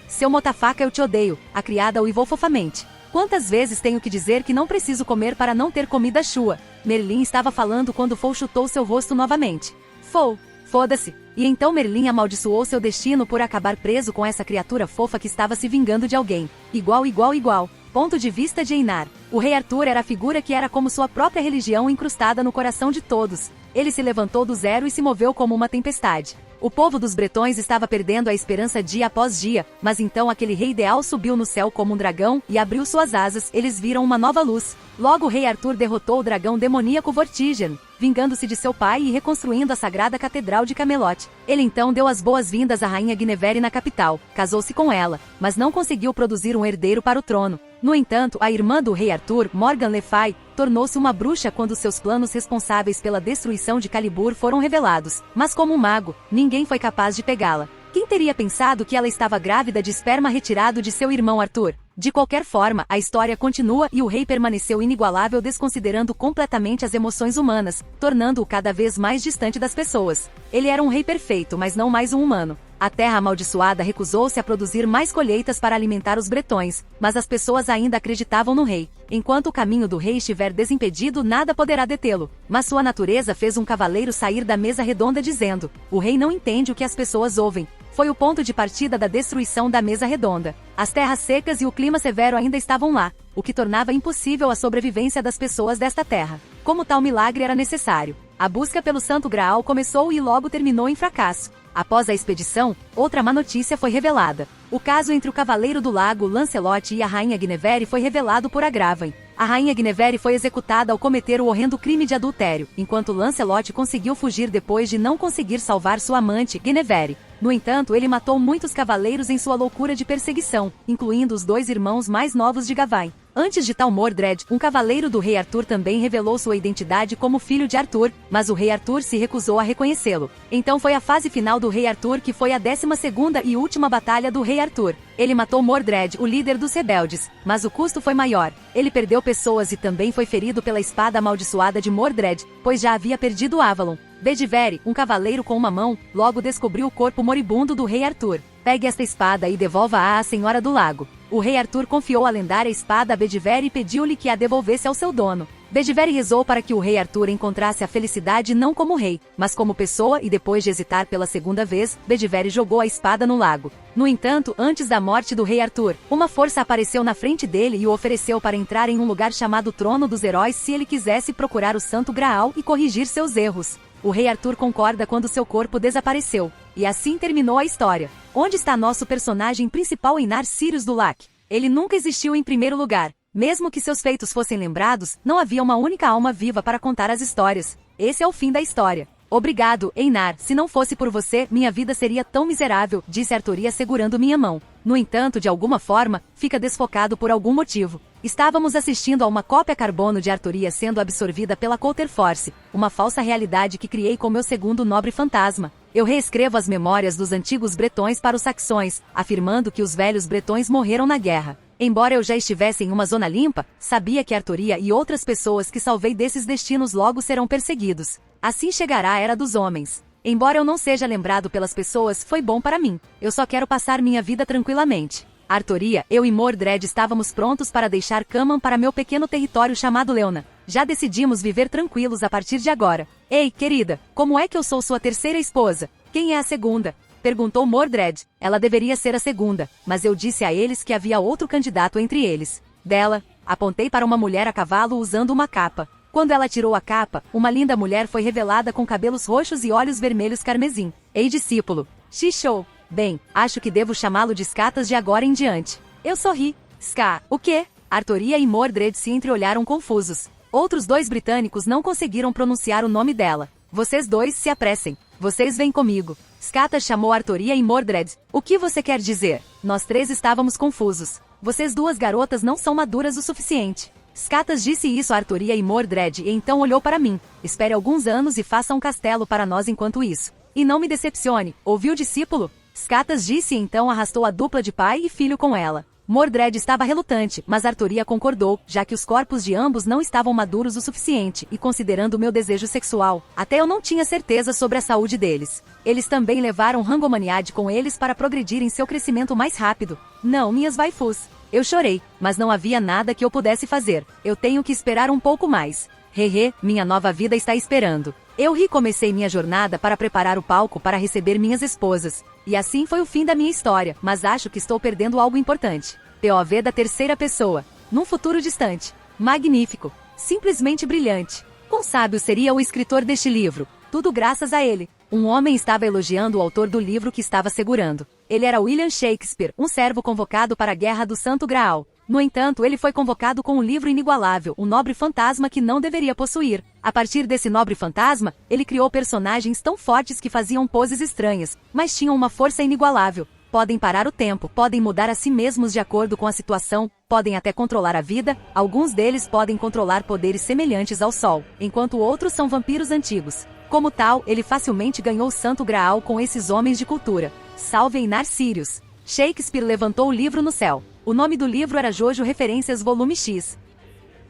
Seu motafaca, eu te odeio, a criada uivou fofamente. Quantas vezes tenho que dizer que não preciso comer para não ter comida chua? Merlin estava falando quando Fou chutou seu rosto novamente. Fou! Foda-se! E então Merlin amaldiçoou seu destino por acabar preso com essa criatura fofa que estava se vingando de alguém. Igual. Ponto de vista de Einar. O rei Arthur era a figura que era como sua própria religião incrustada no coração de todos. Ele se levantou do zero e se moveu como uma tempestade. O povo dos bretões estava perdendo a esperança dia após dia, mas então aquele rei ideal subiu no céu como um dragão e abriu suas asas, eles viram uma nova luz. Logo o rei Arthur derrotou o dragão demoníaco Vortigern, vingando-se de seu pai e reconstruindo a sagrada catedral de Camelot. Ele então deu as boas-vindas à rainha Guinevere na capital, casou-se com ela, mas não conseguiu produzir um herdeiro para o trono. No entanto, a irmã do rei Arthur, Morgan Le Fay, tornou-se uma bruxa quando seus planos responsáveis pela destruição de Calibur foram revelados, mas como um mago, ninguém foi capaz de pegá-la. Quem teria pensado que ela estava grávida de esperma retirado de seu irmão Arthur? De qualquer forma, a história continua e o rei permaneceu inigualável desconsiderando completamente as emoções humanas, tornando-o cada vez mais distante das pessoas. Ele era um rei perfeito, mas não mais um humano. A terra amaldiçoada recusou-se a produzir mais colheitas para alimentar os bretões, mas as pessoas ainda acreditavam no rei. Enquanto o caminho do rei estiver desimpedido, nada poderá detê-lo. Mas sua natureza fez um cavaleiro sair da mesa redonda dizendo: o rei não entende o que as pessoas ouvem. Foi o ponto de partida da destruição da mesa redonda. As terras secas e o clima severo ainda estavam lá, o que tornava impossível a sobrevivência das pessoas desta terra. Como tal milagre era necessário. A busca pelo Santo Graal começou e logo terminou em fracasso. Após a expedição, outra má notícia foi revelada. O caso entre o Cavaleiro do Lago, Lancelot, e a Rainha Guinevere foi revelado por Agravain. A Rainha Guinevere foi executada ao cometer o horrendo crime de adultério, enquanto Lancelot conseguiu fugir depois de não conseguir salvar sua amante, Guinevere. No entanto, ele matou muitos cavaleiros em sua loucura de perseguição, incluindo os dois irmãos mais novos de Gavain. Antes de tal Mordred, um cavaleiro do rei Arthur também revelou sua identidade como filho de Arthur, mas o rei Arthur se recusou a reconhecê-lo. Então foi a fase final do rei Arthur que foi a 12ª e última batalha do rei Arthur. Ele matou Mordred, o líder dos rebeldes, mas o custo foi maior. Ele perdeu pessoas e também foi ferido pela espada amaldiçoada de Mordred, pois já havia perdido Avalon. Bedivere, um cavaleiro com uma mão, logo descobriu o corpo moribundo do rei Arthur. Pegue esta espada e devolva-a à Senhora do Lago. O rei Arthur confiou a lendária espada a Bedivere e pediu-lhe que a devolvesse ao seu dono. Bedivere rezou para que o rei Arthur encontrasse a felicidade não como rei, mas como pessoa, e depois de hesitar pela segunda vez, Bedivere jogou a espada no lago. No entanto, antes da morte do rei Arthur, uma força apareceu na frente dele e o ofereceu para entrar em um lugar chamado Trono dos Heróis se ele quisesse procurar o Santo Graal e corrigir seus erros. O rei Arthur concorda quando seu corpo desapareceu. E assim terminou a história. Onde está nosso personagem principal, Einar Sirius Dulac? Ele nunca existiu em primeiro lugar. Mesmo que seus feitos fossem lembrados, não havia uma única alma viva para contar as histórias. Esse é o fim da história. Obrigado, Einar. Se não fosse por você, minha vida seria tão miserável, disse Arturia segurando minha mão. No entanto, de alguma forma, fica desfocado por algum motivo. Estávamos assistindo a uma cópia carbono de Arturia sendo absorvida pela Coulter Force, uma falsa realidade que criei com meu segundo nobre fantasma. Eu reescrevo as memórias dos antigos bretões para os saxões, afirmando que os velhos bretões morreram na guerra. Embora eu já estivesse em uma zona limpa, sabia que Arturia e outras pessoas que salvei desses destinos logo serão perseguidos. Assim chegará a Era dos Homens. Embora eu não seja lembrado pelas pessoas, foi bom para mim. Eu só quero passar minha vida tranquilamente. Arturia, eu e Mordred estávamos prontos para deixar Kaman para meu pequeno território chamado Leona. Já decidimos viver tranquilos a partir de agora. Ei, querida, como é que eu sou sua terceira esposa? Quem é a segunda? Perguntou Mordred. Ela deveria ser a segunda, mas eu disse a eles que havia outro candidato entre eles. Dela, apontei para uma mulher a cavalo usando uma capa. Quando ela tirou a capa, uma linda mulher foi revelada com cabelos roxos e olhos vermelhos carmesim. Ei, discípulo. Xixou. Bem, acho que devo chamá-lo de Skatas de agora em diante. Eu sorri. Ska, o quê? Arturia e Mordred se entreolharam confusos. Outros dois britânicos não conseguiram pronunciar o nome dela. Vocês dois se apressem. Vocês vêm comigo. Skatas chamou Arturia e Mordred. O que você quer dizer? Nós três estávamos confusos. Vocês duas garotas não são maduras o suficiente. Skatas disse isso a Arturia e Mordred e então olhou para mim. Espere alguns anos e faça um castelo para nós enquanto isso. E não me decepcione, ouviu, discípulo? Skatas disse e então arrastou a dupla de pai e filho com ela. Mordred estava relutante, mas Arturia concordou, já que os corpos de ambos não estavam maduros o suficiente, e considerando meu desejo sexual, até eu não tinha certeza sobre a saúde deles. Eles também levaram Rangomaniad com eles para progredir em seu crescimento mais rápido. Não, minhas waifus. Eu chorei, mas não havia nada que eu pudesse fazer. Eu tenho que esperar um pouco mais. Hehe, minha nova vida está esperando. Eu recomecei minha jornada para preparar o palco para receber minhas esposas. E assim foi o fim da minha história, mas acho que estou perdendo algo importante. POV da terceira pessoa. Num futuro distante. Magnífico. Simplesmente brilhante. Quão sábio seria o escritor deste livro? Tudo graças a ele. Um homem estava elogiando o autor do livro que estava segurando. Ele era William Shakespeare, um servo convocado para a Guerra do Santo Graal. No entanto, ele foi convocado com um livro inigualável, um nobre fantasma que não deveria possuir. A partir desse nobre fantasma, ele criou personagens tão fortes que faziam poses estranhas, mas tinham uma força inigualável. Podem parar o tempo, podem mudar a si mesmos de acordo com a situação, podem até controlar a vida, alguns deles podem controlar poderes semelhantes ao Sol, enquanto outros são vampiros antigos. Como tal, ele facilmente ganhou o Santo Graal com esses homens de cultura. Salve Einar Sirius! Shakespeare levantou o livro no céu. O nome do livro era Jojo Referências Volume X.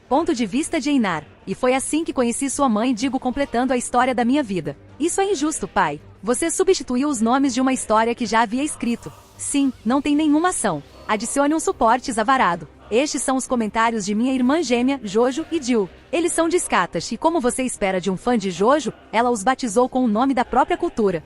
Ponto de vista de Einar. E foi assim que conheci sua mãe, digo, completando a história da minha vida. Isso é injusto, pai. Você substituiu os nomes de uma história que já havia escrito. Sim, não tem nenhuma ação. Adicione um suporte avarado. Estes são os comentários de minha irmã gêmea, Jojo e Jill. Eles são de Skatas e, como você espera de um fã de Jojo, ela os batizou com o nome da própria cultura.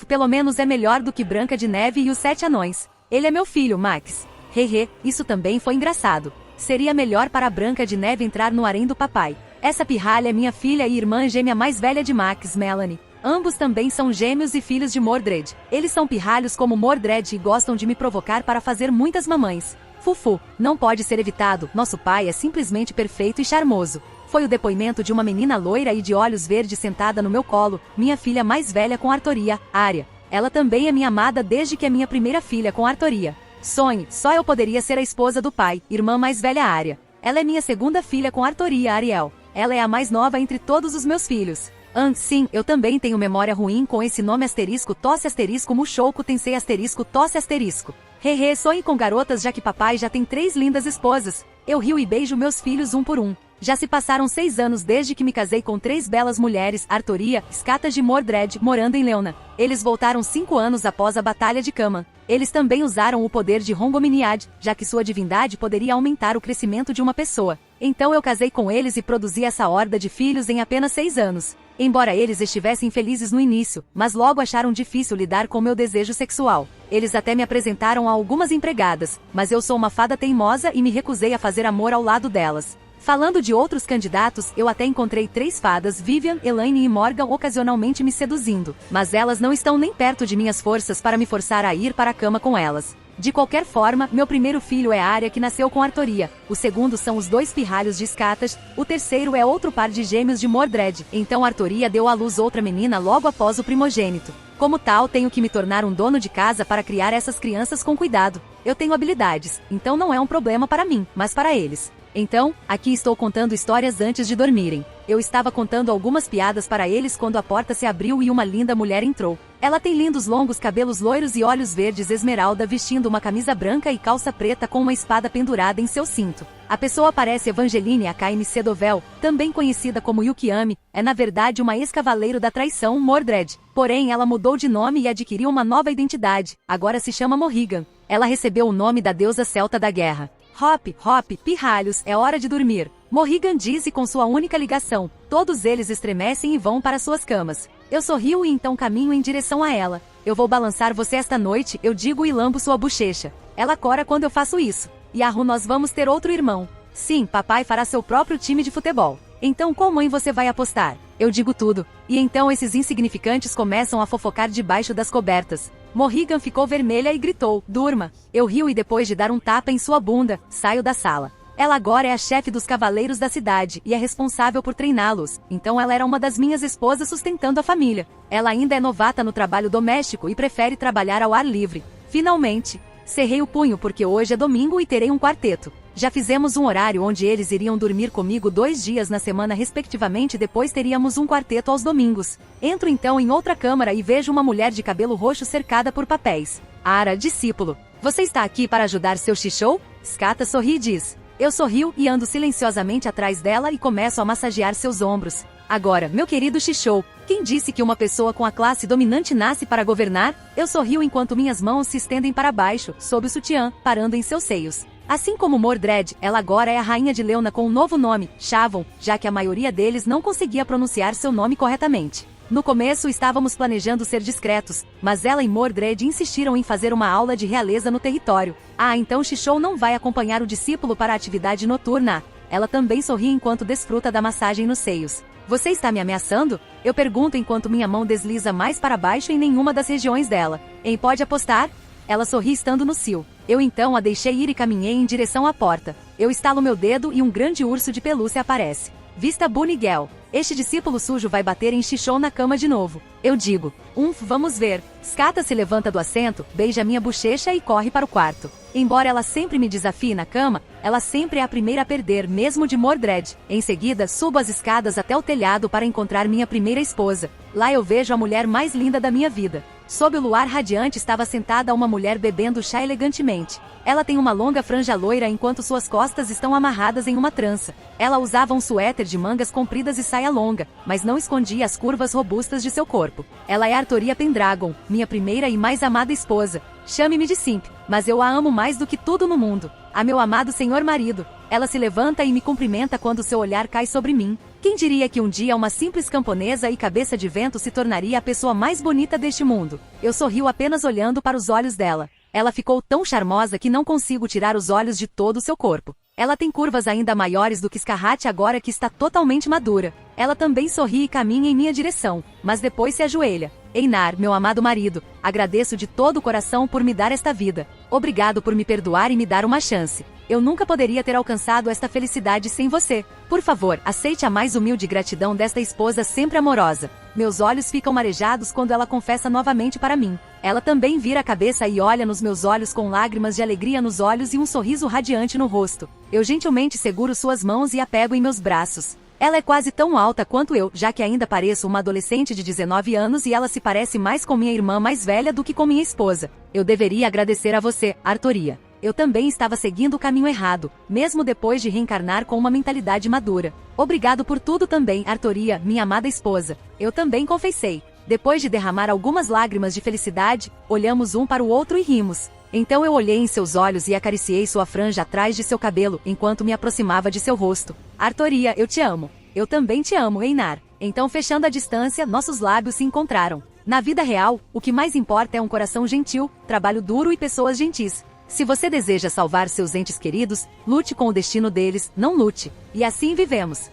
Pelo menos é melhor do que Branca de Neve e os Sete Anões. Ele é meu filho, Max. Hehe, isso também foi engraçado. Seria melhor para a Branca de Neve entrar no harém do papai. Essa pirralha é minha filha e irmã gêmea mais velha de Max, Melanie. Ambos também são gêmeos e filhos de Mordred. Eles são pirralhos como Mordred e gostam de me provocar para fazer muitas mamães. Fufu, não pode ser evitado, nosso pai é simplesmente perfeito e charmoso. Foi o depoimento de uma menina loira e de olhos verdes sentada no meu colo, minha filha mais velha com Arturia, Arya. Ela também é minha amada desde que é minha primeira filha com Arturia. Sonhe, só eu poderia ser a esposa do pai, irmã mais velha Arya. Ela é minha segunda filha com Artoria Ariel. Ela é a mais nova entre todos os meus filhos. Sim, eu também tenho memória ruim com esse nome asterisco tosse asterisco Mushoku Tensei asterisco tosse asterisco. Hehe, sonhe com garotas já que papai já tem 3 lindas esposas. Eu rio e beijo meus filhos um por um. Já se passaram 6 anos desde que me casei com 3 belas mulheres, Artoria, Skatas de Mordred, morando em Leona. Eles voltaram 5 anos após a Batalha de Kama. Eles também usaram o poder de Hongominiad, já que sua divindade poderia aumentar o crescimento de uma pessoa. Então eu casei com eles e produzi essa horda de filhos em apenas 6 anos. Embora eles estivessem felizes no início, mas logo acharam difícil lidar com meu desejo sexual. Eles até me apresentaram a algumas empregadas, mas eu sou uma fada teimosa e me recusei a fazer amor ao lado delas. Falando de outros candidatos, eu até encontrei 3 fadas, Vivian, Elaine e Morgan, ocasionalmente me seduzindo, mas elas não estão nem perto de minhas forças para me forçar a ir para a cama com elas. De qualquer forma, meu primeiro filho é a Arya, que nasceu com Artoria, o segundo são os 2 pirralhos de Skatas, o terceiro é outro par de gêmeos de Mordred, então Artoria deu à luz outra menina logo após o primogênito. Como tal, tenho que me tornar um dono de casa para criar essas crianças com cuidado. Eu tenho habilidades, então não é um problema para mim, mas para eles. Então, aqui estou contando histórias antes de dormirem. Eu estava contando algumas piadas para eles quando a porta se abriu e uma linda mulher entrou. Ela tem lindos longos cabelos loiros e olhos verdes esmeralda, vestindo uma camisa branca e calça preta com uma espada pendurada em seu cinto. A pessoa parece Evangeline Akaine Sedovel, também conhecida como Yukiami, é na verdade uma ex-cavaleiro da traição Mordred. Porém, ela mudou de nome e adquiriu uma nova identidade, agora se chama Morrigan. Ela recebeu o nome da deusa celta da guerra. Hop, pirralhos, é hora de dormir. Morrigan diz e com sua única ligação, todos eles estremecem e vão para suas camas. Eu sorrio e então caminho em direção a ela. Eu vou balançar você esta noite, eu digo e lambo sua bochecha. Ela cora quando eu faço isso. Yahu, nós vamos ter outro irmão. Sim, papai fará seu próprio time de futebol. Então qual mãe você vai apostar? Eu digo tudo. E então esses insignificantes começam a fofocar debaixo das cobertas. Morrigan ficou vermelha e gritou, durma. Eu rio e depois de dar um tapa em sua bunda, saio da sala. Ela agora é a chefe dos cavaleiros da cidade e é responsável por treiná-los, então ela era uma das minhas esposas sustentando a família. Ela ainda é novata no trabalho doméstico e prefere trabalhar ao ar livre. Finalmente, cerrei o punho porque hoje é domingo e terei um quarteto. Já fizemos um horário onde eles iriam dormir comigo 2 dias na semana respectivamente, depois teríamos um quarteto aos domingos. Entro então em outra câmara e vejo uma mulher de cabelo roxo cercada por papéis. Ara, discípulo. Você está aqui para ajudar seu Shishou? Skata sorri e diz. Eu sorrio e ando silenciosamente atrás dela e começo a massagear seus ombros. Agora, meu querido Shishou, quem disse que uma pessoa com a classe dominante nasce para governar? Eu sorrio enquanto minhas mãos se estendem para baixo, sob o sutiã, parando em seus seios. Assim como Mordred, ela agora é a rainha de Leona com um novo nome, Shavon, já que a maioria deles não conseguia pronunciar seu nome corretamente. No começo estávamos planejando ser discretos, mas ela e Mordred insistiram em fazer uma aula de realeza no território. Então Shishou não vai acompanhar o discípulo para a atividade noturna. Ela também sorri enquanto desfruta da massagem nos seios. Você está me ameaçando? Eu pergunto enquanto minha mão desliza mais para baixo em nenhuma das regiões dela. Pode apostar? Ela sorri estando no cio. Eu então a deixei ir e caminhei em direção à porta. Eu estalo meu dedo e um grande urso de pelúcia aparece. Vista Bunigel. Este discípulo sujo vai bater em Shishou na cama de novo. Eu digo. Vamos ver. Skata se levanta do assento, beija minha bochecha e corre para o quarto. Embora ela sempre me desafie na cama, ela sempre é a primeira a perder, mesmo de Mordred. Em seguida, subo as escadas até o telhado para encontrar minha primeira esposa. Lá eu vejo a mulher mais linda da minha vida. Sob o luar radiante estava sentada uma mulher bebendo chá elegantemente. Ela tem uma longa franja loira enquanto suas costas estão amarradas em uma trança. Ela usava um suéter de mangas compridas e saia longa, mas não escondia as curvas robustas de seu corpo. Ela é Artoria Pendragon, minha primeira e mais amada esposa. Chame-me de Simp, mas eu a amo mais do que tudo no mundo. Meu amado senhor marido. Ela se levanta e me cumprimenta quando seu olhar cai sobre mim. Quem diria que um dia uma simples camponesa e cabeça de vento se tornaria a pessoa mais bonita deste mundo? Eu sorrio apenas olhando para os olhos dela. Ela ficou tão charmosa que não consigo tirar os olhos de todo o seu corpo. Ela tem curvas ainda maiores do que Scarrat agora que está totalmente madura. Ela também sorri e caminha em minha direção, mas depois se ajoelha. Einar, meu amado marido, agradeço de todo o coração por me dar esta vida. Obrigado por me perdoar e me dar uma chance. Eu nunca poderia ter alcançado esta felicidade sem você. Por favor, aceite a mais humilde gratidão desta esposa sempre amorosa. Meus olhos ficam marejados quando ela confessa novamente para mim. Ela também vira a cabeça e olha nos meus olhos com lágrimas de alegria nos olhos e um sorriso radiante no rosto. Eu gentilmente seguro suas mãos e a pego em meus braços. Ela é quase tão alta quanto eu, já que ainda pareço uma adolescente de 19 anos e ela se parece mais com minha irmã mais velha do que com minha esposa. Eu deveria agradecer a você, Arturia. Eu também estava seguindo o caminho errado, mesmo depois de reencarnar com uma mentalidade madura. Obrigado por tudo também, Arturia, minha amada esposa. Eu também confessei. Depois de derramar algumas lágrimas de felicidade, olhamos um para o outro e rimos. Então eu olhei em seus olhos e acariciei sua franja atrás de seu cabelo, enquanto me aproximava de seu rosto. Arturia, eu te amo. Eu também te amo, Einar. Então, fechando a distância, nossos lábios se encontraram. Na vida real, o que mais importa é um coração gentil, trabalho duro e pessoas gentis. Se você deseja salvar seus entes queridos, lute com o destino deles, não lute. E assim vivemos.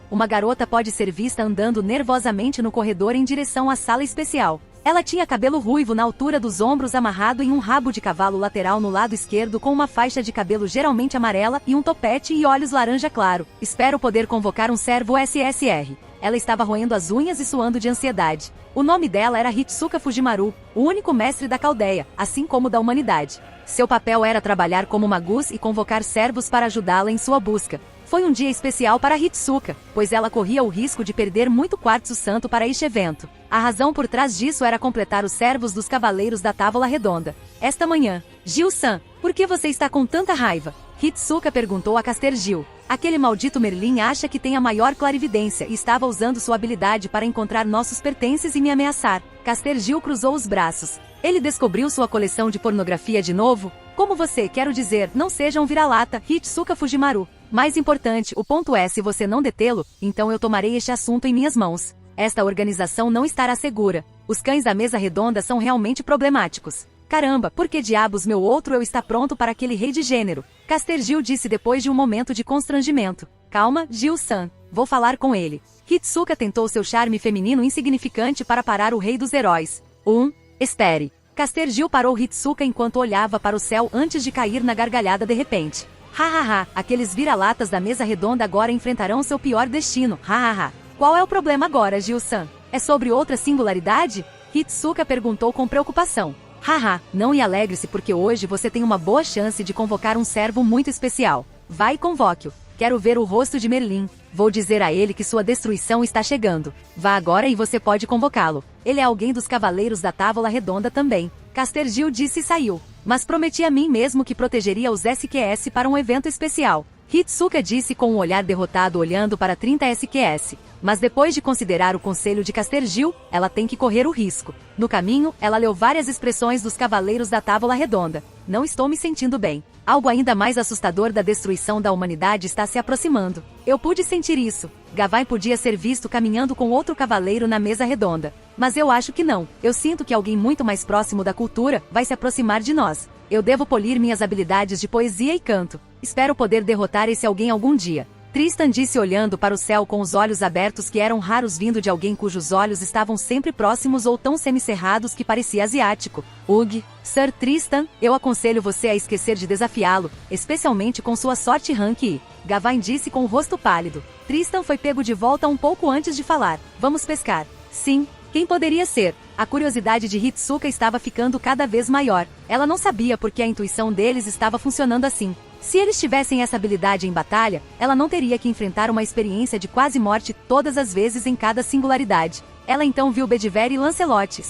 Uma garota pode ser vista andando nervosamente no corredor em direção à sala especial. Ela tinha cabelo ruivo na altura dos ombros amarrado em um rabo de cavalo lateral no lado esquerdo com uma faixa de cabelo geralmente amarela e um topete e olhos laranja claro. Espero poder convocar um servo SSR. Ela estava roendo as unhas e suando de ansiedade. O nome dela era Hitsuka Fujimaru, o único mestre da caldeia, assim como da humanidade. Seu papel era trabalhar como magus e convocar servos para ajudá-la em sua busca. Foi um dia especial para Hitsuka, pois ela corria o risco de perder muito quartzo santo para este evento. A razão por trás disso era completar os servos dos Cavaleiros da Távola Redonda. Esta manhã, Gil-san, por que você está com tanta raiva? Hitsuka perguntou a Caster Gil. Aquele maldito Merlin acha que tem a maior clarividência e estava usando sua habilidade para encontrar nossos pertences e me ameaçar. Caster Gil cruzou os braços. Ele descobriu sua coleção de pornografia de novo? Como você, quero dizer, não seja um vira-lata, Hitsuka Fujimaru. Mais importante, o ponto é, se você não detê-lo, então eu tomarei este assunto em minhas mãos. Esta organização não estará segura. Os cães da mesa redonda são realmente problemáticos. Caramba, por que diabos meu outro eu está pronto para aquele rei de gênero? Caster Gil disse depois de um momento de constrangimento. Calma, Gil-san. Vou falar com ele. Hitsuka tentou seu charme feminino insignificante para parar o rei dos heróis. Espere. Caster Gil parou Hitsuka enquanto olhava para o céu antes de cair na gargalhada de repente. Hahaha, aqueles vira-latas da mesa redonda agora enfrentarão seu pior destino. Hahaha. Qual é o problema agora, Gil-san? É sobre outra singularidade? Hitsuka perguntou com preocupação. Haha, não e alegre-se porque hoje você tem uma boa chance de convocar um servo muito especial. Vai e convoque-o. Quero ver o rosto de Merlin. Vou dizer a ele que sua destruição está chegando. Vá agora e você pode convocá-lo. Ele é alguém dos Cavaleiros da Távola Redonda também. Caster Gil disse e saiu. Mas prometi a mim mesmo que protegeria os SQS para um evento especial. Hitsuka disse com um olhar derrotado olhando para 30 SQS. Mas depois de considerar o conselho de Caster Gil, ela tem que correr o risco. No caminho, ela leu várias expressões dos Cavaleiros da Távola Redonda. Não estou me sentindo bem. Algo ainda mais assustador da destruição da humanidade está se aproximando. Eu pude sentir isso. Gavai podia ser visto caminhando com outro cavaleiro na mesa redonda. Mas eu acho que não. Eu sinto que alguém muito mais próximo da cultura vai se aproximar de nós. Eu devo polir minhas habilidades de poesia e canto. Espero poder derrotar esse alguém algum dia. Tristan disse olhando para o céu com os olhos abertos que eram raros vindo de alguém cujos olhos estavam sempre próximos ou tão semicerrados que parecia asiático. Sir Tristan, eu aconselho você a esquecer de desafiá-lo, especialmente com sua sorte rank I. Gavain disse com o rosto pálido. Tristan foi pego de volta um pouco antes de falar. Vamos pescar. Sim. Quem poderia ser? A curiosidade de Hitsuka estava ficando cada vez maior. Ela não sabia por que a intuição deles estava funcionando assim. Se eles tivessem essa habilidade em batalha, ela não teria que enfrentar uma experiência de quase morte todas as vezes em cada singularidade. Ela então viu Bedivere e Lancelot,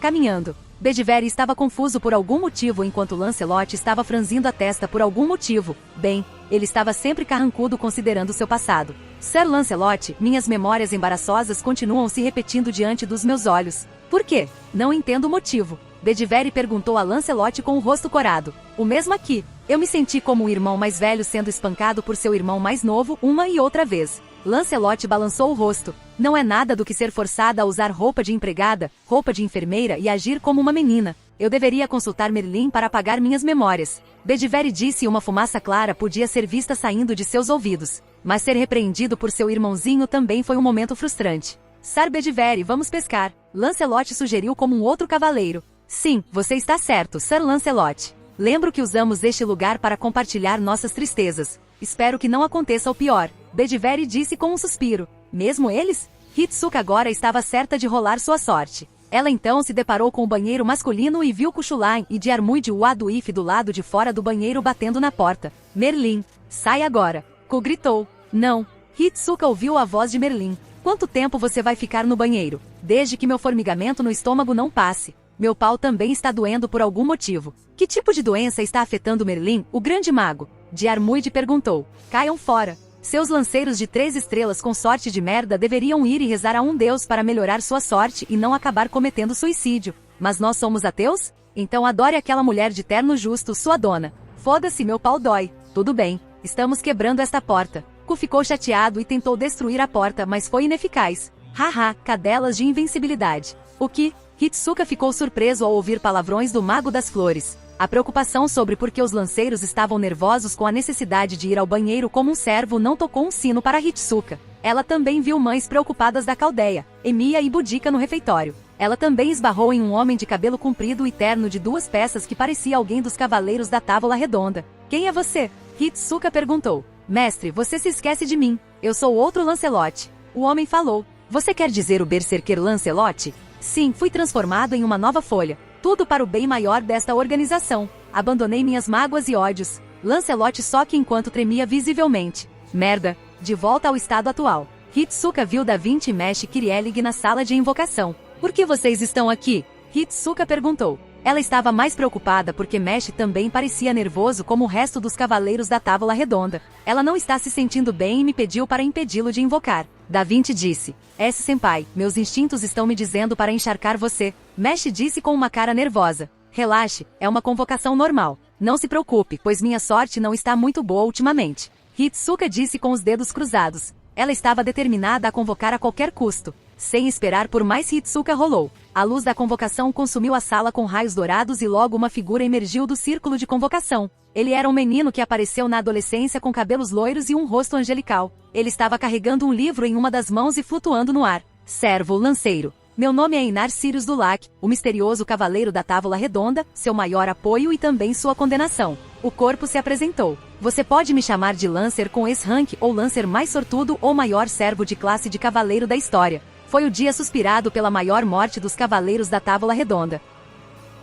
caminhando. Bedivere estava confuso por algum motivo enquanto Lancelot estava franzindo a testa por algum motivo. Bem, ele estava sempre carrancudo considerando seu passado. Sir Lancelot, minhas memórias embaraçosas continuam se repetindo diante dos meus olhos. Por quê? Não entendo o motivo. Bedivere perguntou a Lancelot com o rosto corado. O mesmo aqui. Eu me senti como um irmão mais velho sendo espancado por seu irmão mais novo uma e outra vez. Lancelot balançou o rosto. Não é nada do que ser forçada a usar roupa de empregada, roupa de enfermeira e agir como uma menina. Eu deveria consultar Merlin para apagar minhas memórias. Bedivere disse e uma fumaça clara podia ser vista saindo de seus ouvidos. Mas ser repreendido por seu irmãozinho também foi um momento frustrante. Sir Bedivere, vamos pescar. Lancelot sugeriu como um outro cavaleiro. Sim, você está certo, Sir Lancelot. Lembro que usamos este lugar para compartilhar nossas tristezas. Espero que não aconteça o pior. Bedivere disse com um suspiro. Mesmo eles? Hitsuka agora estava certa de rolar sua sorte. Ela então se deparou com o banheiro masculino e viu Kuchulain e Diarmuid Uaduif do lado de fora do banheiro batendo na porta. Merlin, sai agora. Ku gritou. Não. Hitsuka ouviu a voz de Merlin. Quanto tempo você vai ficar no banheiro? Desde que meu formigamento no estômago não passe. Meu pau também está doendo por algum motivo. Que tipo de doença está afetando Merlin, o grande mago? Diarmuid perguntou. Caiam fora. Seus lanceiros de 3 estrelas com sorte de merda deveriam ir e rezar a um deus para melhorar sua sorte e não acabar cometendo suicídio. Mas nós somos ateus? Então adore aquela mulher de terno justo, sua dona. Foda-se, meu pau dói. Tudo bem, estamos quebrando esta porta. Ku ficou chateado e tentou destruir a porta, mas foi ineficaz. Haha, cadelas de invencibilidade. O que? Hitsuka ficou surpreso ao ouvir palavrões do Mago das Flores. A preocupação sobre por que os lanceiros estavam nervosos com a necessidade de ir ao banheiro como um servo não tocou um sino para Hitsuka. Ela também viu mães preocupadas da caldeia, Emiya e Boudica no refeitório. Ela também esbarrou em um homem de cabelo comprido e terno de 2 peças que parecia alguém dos Cavaleiros da Távola Redonda. Quem é você? Hitsuka perguntou. Mestre, você se esquece de mim. Eu sou outro Lancelot. O homem falou. Você quer dizer o Berserker Lancelot? Sim, fui transformado em uma nova folha. Tudo para o bem maior desta organização. Abandonei minhas mágoas e ódios. Lancelot só que enquanto tremia visivelmente. Merda. De volta ao estado atual. Hitsuka viu Da Vinci e Mesh Kirielig na sala de invocação. Por que vocês estão aqui? Hitsuka perguntou. Ela estava mais preocupada porque Mesh também parecia nervoso como o resto dos Cavaleiros da Távola Redonda. Ela não está se sentindo bem e me pediu para impedi-lo de invocar. Da Vinci disse. S-senpai, meus instintos estão me dizendo para encharcar você. Mesh disse com uma cara nervosa. Relaxe, é uma convocação normal. Não se preocupe, pois minha sorte não está muito boa ultimamente. Hitsuka disse com os dedos cruzados. Ela estava determinada a convocar a qualquer custo. Sem esperar por mais, Hitsuka rolou. A luz da convocação consumiu a sala com raios dourados e logo uma figura emergiu do círculo de convocação. Ele era um menino que apareceu na adolescência com cabelos loiros e um rosto angelical. Ele estava carregando um livro em uma das mãos e flutuando no ar. Servo lanceiro. Meu nome é Einar Sirius Dulac, o misterioso cavaleiro da Távola Redonda, seu maior apoio e também sua condenação. O corpo se apresentou. Você pode me chamar de Lancer com esse rank ou Lancer mais sortudo ou maior servo de classe de cavaleiro da história. Foi o dia suspirado pela maior morte dos Cavaleiros da Távola Redonda.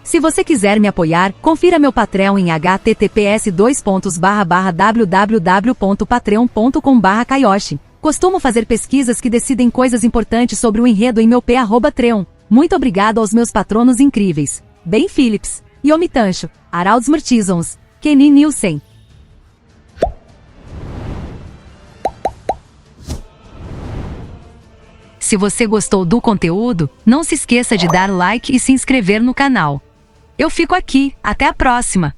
Se você quiser me apoiar, confira meu Patreon em https://www.patreon.com/kaioshi. Costumo fazer pesquisas que decidem coisas importantes sobre o enredo em meu p@treon. Muito obrigado aos meus patronos incríveis. Ben Phillips, Yomi Tancho, Aralds Murtisons, Kenny Nielsen. Se você gostou do conteúdo, não se esqueça de dar like e se inscrever no canal. Eu fico aqui, até a próxima!